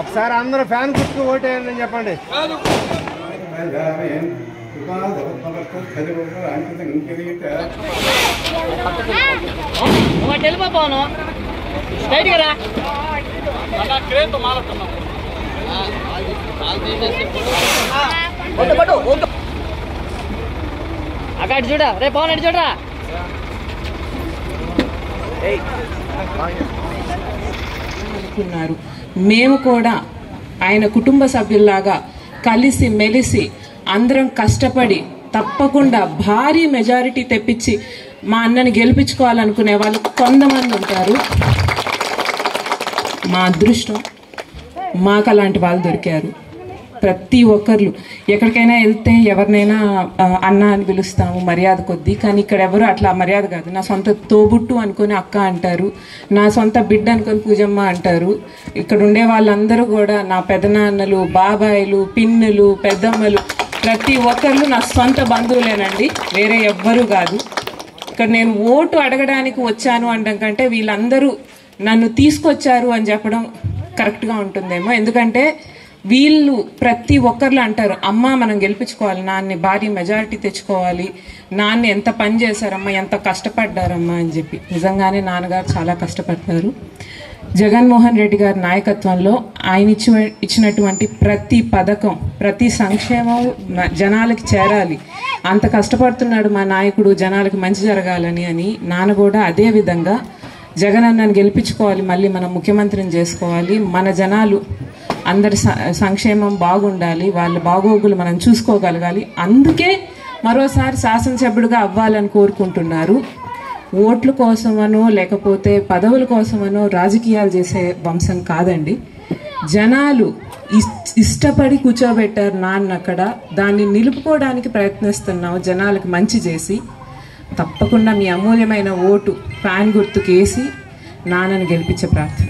ఒకసారి అందరూ ఫ్యాన్ గుర్తు ఓటేయండి చెప్పండి. అక్కడ చూడ రే పవన్ అటు చూడరా. మేము కూడా ఆయన కుటుంబ సభ్యుల్లాగా కలిసి మెలిసి అందరం కష్టపడి తప్పకుండా భారీ మెజారిటీ తెప్పించి మా అన్నని గెలిపించుకోవాలనుకునే వాళ్ళు కొంతమంది ఉంటారు. మా అదృష్టం మాకు అలాంటి వాళ్ళు దొరికారు. ప్రతి ఒక్కరు ఎక్కడికైనా వెళ్తే ఎవరినైనా అన్న అని పిలుస్తాము మర్యాద కొద్దీ, కానీ ఇక్కడ ఎవరు అట్లా మర్యాద కాదు. నా సొంత తోబుట్టు అనుకుని అక్క అంటారు, నా సొంత బిడ్డ అనుకుని పూజమ్మ అంటారు. ఇక్కడ ఉండే వాళ్ళందరూ కూడా నా పెదనాన్నలు, బాబాయిలు, పిన్నులు, పెద్దమ్మలు, ప్రతి ఒక్కరు నా సొంత బంధువులేనండి, వేరే ఎవ్వరూ కాదు. ఇక్కడ నేను ఓటు అడగడానికి వచ్చాను అనడం కంటే వీళ్ళందరూ నన్ను తీసుకొచ్చారు అని చెప్పడం కరెక్ట్గా ఉంటుందేమో. ఎందుకంటే వీళ్ళు ప్రతి ఒక్కరు అంటారు, అమ్మ మనం గెలిపించుకోవాలి, నాన్ని భారీ మెజారిటీ తెచ్చుకోవాలి, నాన్న ఎంత పని చేశారమ్మా, ఎంత కష్టపడ్డారమ్మా అని చెప్పి. నిజంగానే నాన్నగారు చాలా కష్టపడ్డారు. జగన్మోహన్ రెడ్డి గారి నాయకత్వంలో ఆయన ఇచ్చినటువంటి ప్రతి పథకం, ప్రతి సంక్షేమం జనాలకి చేరాలి, అంత కష్టపడుతున్నాడు మా నాయకుడు జనాలకి మంచి జరగాలని అని. నాన్న కూడా అదే విధంగా జగన్ అన్నని గెలిపించుకోవాలి, మళ్ళీ మనం ముఖ్యమంత్రిని చేసుకోవాలి, మన జనాలు అందరి సంక్షేమం బాగుండాలి, వాళ్ళ బాగోగులు మనం చూసుకోగలగాలి, అందుకే మరోసారి శాసనసభ్యుడిగా అవ్వాలని కోరుకుంటున్నారు. ఓట్ల కోసమనో లేకపోతే పదవుల కోసమనో రాజకీయాలు చేసే వంశం కాదండి. జనాలు ఇష్టపడి కూర్చోబెట్టారు నాన్న అక్కడ, దాన్ని నిలుపుకోవడానికి ప్రయత్నిస్తున్నాం జనాలకు మంచి చేసి. తప్పకుండా మీ అమూల్యమైన ఓటు ఫ్యాన్ గుర్తుకేసి నాన్నని గెలిపించే ప్రార్థన.